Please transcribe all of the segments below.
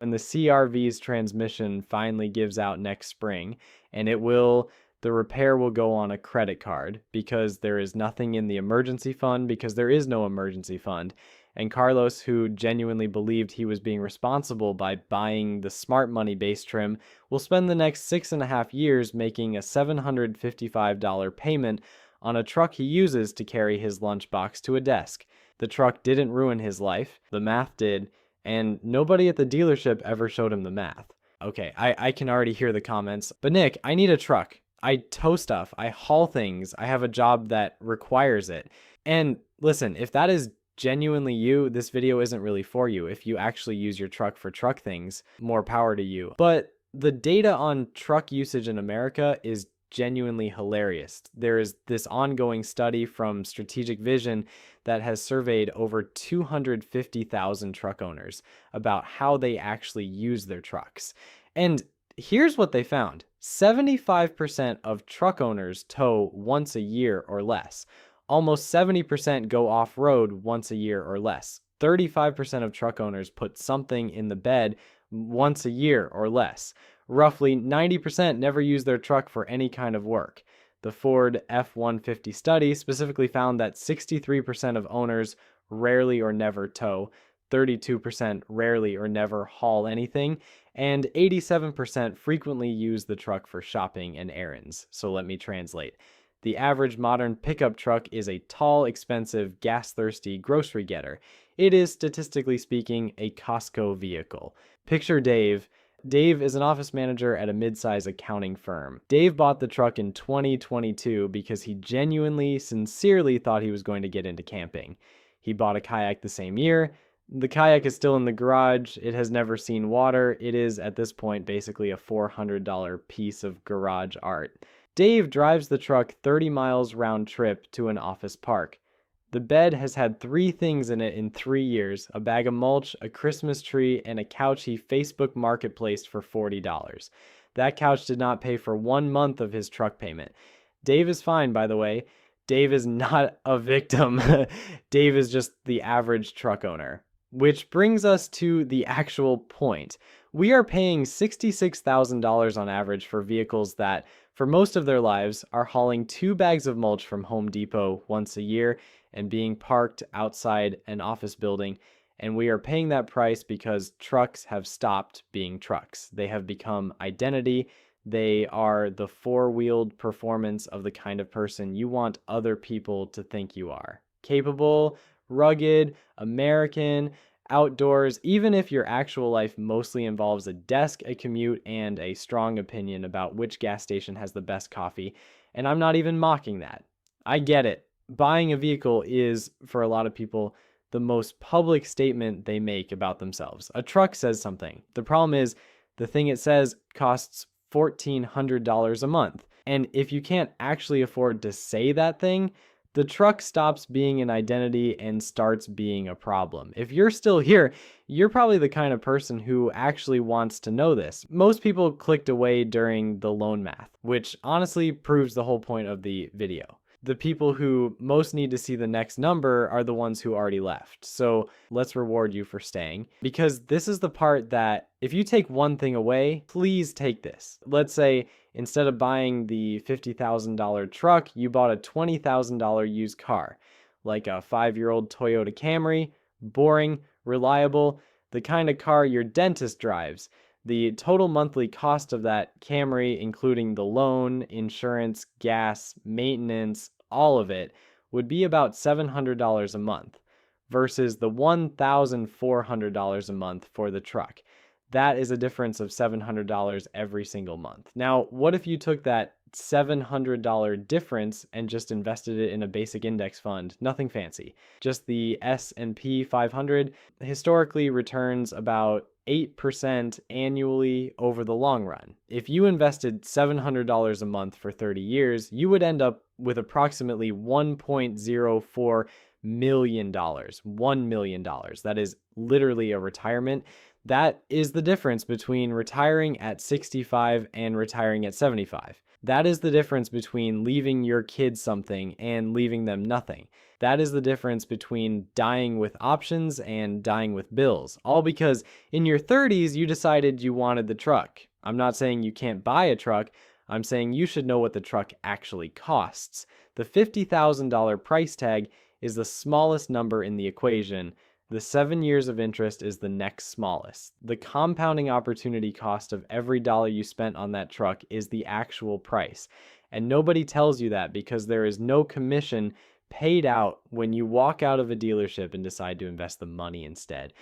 When the CRV's transmission finally gives out next spring, and the repair will go on a credit card because there is nothing in the emergency fund because there is no emergency fund. And Carlos, who genuinely believed he was being responsible by buying the smart money base trim, will spend the next 6.5 years making a $755 payment on a truck he uses to carry his lunchbox to a desk. The truck didn't ruin his life, the math did, and nobody at the dealership ever showed him the math. Okay, I can already hear the comments. But Nick, I need a truck. I tow stuff. I haul things. I have a job that requires it. And listen, if that is genuinely you, this video isn't really for you. If you actually use your truck for truck things, more power to you. But the data on truck usage in America is genuinely hilarious. There is this ongoing study from Strategic Vision that has surveyed over 250,000 truck owners about how they actually use their trucks. And here's what they found. 75% of truck owners tow once a year or less. Almost 70% go off-road once a year or less. 35% of truck owners put something in the bed once a year or less. Roughly 90% never use their truck for any kind of work. The Ford F-150 study specifically found that 63% of owners rarely or never tow, 32% rarely or never haul anything, and 87% frequently use the truck for shopping and errands. So let me translate. The average modern pickup truck is a tall, expensive, gas-thirsty grocery getter. It is, statistically speaking, a Costco vehicle. Picture Dave. Dave is an office manager at a mid-size accounting firm. Dave bought the truck in 2022 because he genuinely, sincerely thought he was going to get into camping. He bought a kayak the same year. The kayak is still in the garage. It has never seen water. It is, at this point, basically a $400 piece of garage art. Dave drives the truck 30 miles round trip to an office park. The bed has had 3 things in it in 3 years: a bag of mulch, a Christmas tree, and a couch he Facebook marketplaced for $40. That couch did not pay for 1 month of his truck payment. Dave is fine, by the way. Dave is not a victim. Dave is just the average truck owner. Which brings us to the actual point. We are paying $66,000 on average for vehicles that, for most of their lives, are hauling 2 bags of mulch from Home Depot once a year and being parked outside an office building. And we are paying that price because trucks have stopped being trucks. They have become identity. They are the 4-wheeled performance of the kind of person you want other people to think you are. Capable, rugged, American, outdoors, even if your actual life mostly involves a desk, a commute, and a strong opinion about which gas station has the best coffee. And I'm not even mocking that. I get it. Buying a vehicle is, for a lot of people, the most public statement they make about themselves. A truck says something. The problem is, the thing it says costs $1,400 a month. And if you can't actually afford to say that thing, the truck stops being an identity and starts being a problem. If you're still here, you're probably the kind of person who actually wants to know this. Most people clicked away during the loan math, which honestly proves the whole point of the video. The people who most need to see the next number are the ones who already left. So let's reward you for staying, because this is the part that if you take one thing away, please take this. Let's say instead of buying the $50,000 truck, you bought a $20,000 used car, like a 5-year-old Toyota Camry, boring, reliable, the kind of car your dentist drives. The total monthly cost of that Camry, including the loan, insurance, gas, maintenance, all of it, would be about $700 a month versus the $1,400 a month for the truck. That is a difference of $700 every single month. Now, what if you took that $700 difference and just invested it in a basic index fund? Nothing fancy. Just the S&P 500 historically returns about 8% annually over the long run. If you invested $700 a month for 30 years, you would end up with approximately $1.04 million. $1 million. That is literally a retirement. That is the difference between retiring at 65 and retiring at 75. That is the difference between leaving your kids something and leaving them nothing. That is the difference between dying with options and dying with bills. All because in your 30s, you decided you wanted the truck. I'm not saying you can't buy a truck. I'm saying you should know what the truck actually costs. The $50,000 price tag is the smallest number in the equation. The 7 years of interest is the next smallest. The compounding opportunity cost of every dollar you spent on that truck is the actual price. And nobody tells you that because there is no commission paid out when you walk out of a dealership and decide to invest the money instead.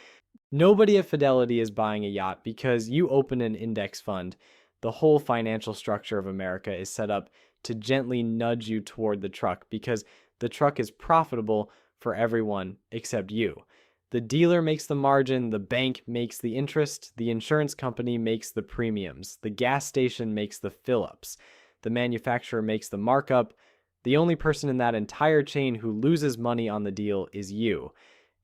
Nobody at Fidelity is buying a yacht because you open an index fund. The whole financial structure of America is set up to gently nudge you toward the truck because the truck is profitable for everyone except you. The dealer makes the margin, the bank makes the interest, the insurance company makes the premiums, the gas station makes the fill-ups, the manufacturer makes the markup. The only person in that entire chain who loses money on the deal is you.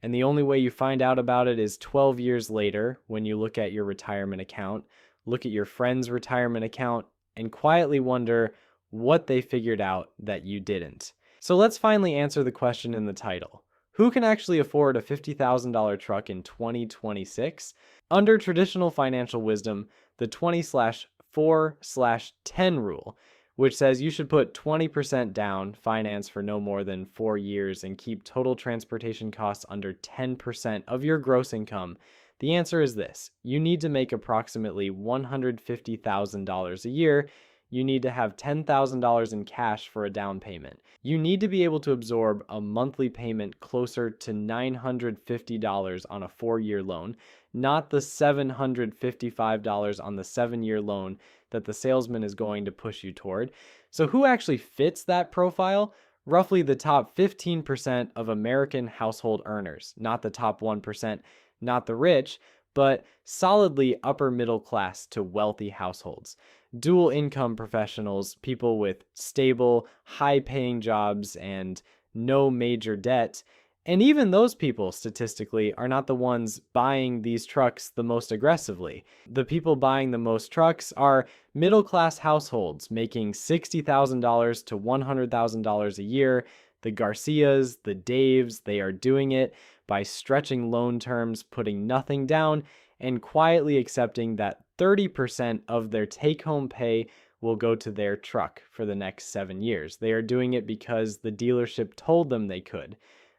And the only way you find out about it is 12 years later when you look at your retirement account, look at your friend's retirement account, and quietly wonder what they figured out that you didn't. So let's finally answer the question in the title. Who can actually afford a $50,000 truck in 2026? Under traditional financial wisdom, the 20/4/10 rule, which says you should put 20% down, finance for no more than 4 years, and keep total transportation costs under 10% of your gross income. The answer is this: you need to make approximately $150,000 a year. You need to have $10,000 in cash for a down payment. You need to be able to absorb a monthly payment closer to $950 on a 4-year loan, not the $755 on the 7-year loan that the salesman is going to push you toward. So who actually fits that profile? Roughly the top 15% of American household earners, not the top 1%, not the rich, but solidly upper middle class to wealthy households. Dual income professionals, people with stable, high-paying jobs and no major debt. And even those people, statistically, are not the ones buying these trucks the most aggressively. The people buying the most trucks are middle-class households making $60,000 to $100,000 a year. The Garcias, the Daves, they are doing it by stretching loan terms, putting nothing down, and quietly accepting that 30% of their take-home pay will go to their truck for the next 7 years. They are doing it because the dealership told them they could.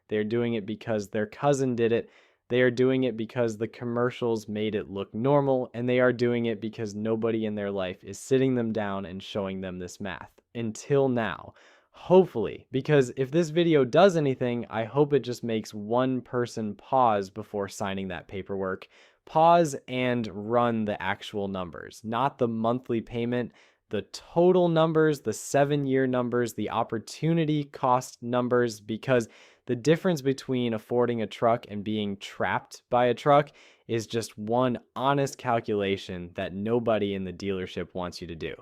They're doing it because their cousin did it. They are doing it because the commercials made it look normal, and they are doing it because nobody in their life is sitting them down and showing them this math. Until now. Hopefully, because if this video does anything, I hope it just makes one person pause before signing that paperwork. Pause and run the actual numbers, not the monthly payment, the total numbers, the 7-year numbers, the opportunity cost numbers, because the difference between affording a truck and being trapped by a truck is just one honest calculation that nobody in the dealership wants you to do.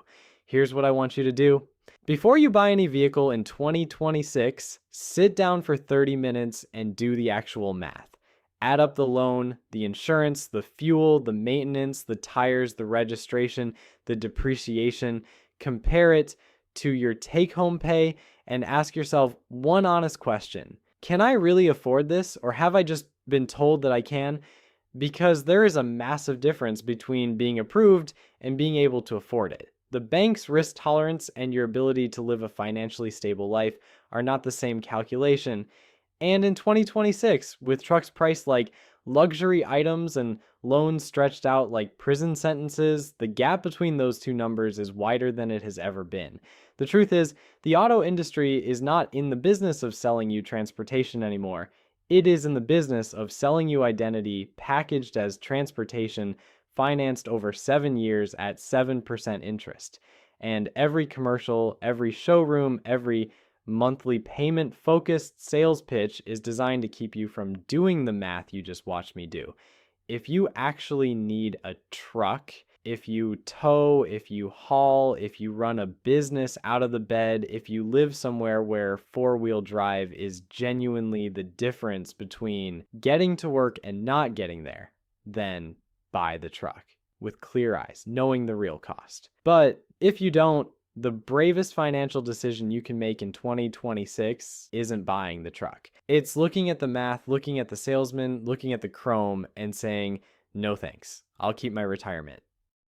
Here's what I want you to do. Before you buy any vehicle in 2026, sit down for 30 minutes and do the actual math. Add up the loan, the insurance, the fuel, the maintenance, the tires, the registration, the depreciation. Compare it to your take-home pay and ask yourself one honest question. Can I really afford this, or have I just been told that I can? Because there is a massive difference between being approved and being able to afford it. The bank's risk tolerance and your ability to live a financially stable life are not the same calculation. And in 2026, with trucks priced like luxury items and loans stretched out like prison sentences, the gap between those two numbers is wider than it has ever been. The truth is, the auto industry is not in the business of selling you transportation anymore. It is in the business of selling you identity packaged as transportation, financed over 7 years at 7% interest. And every commercial, every showroom, every monthly payment-focused sales pitch is designed to keep you from doing the math you just watched me do. If you actually need a truck, if you tow, if you haul, if you run a business out of the bed, if you live somewhere where four-wheel drive is genuinely the difference between getting to work and not getting there, then buy the truck with clear eyes, knowing the real cost. But if you don't, The bravest financial decision you can make in 2026 isn't buying the truck. It's looking at the math, looking at the salesman, looking at the chrome, and saying, no thanks. I'll keep my retirement.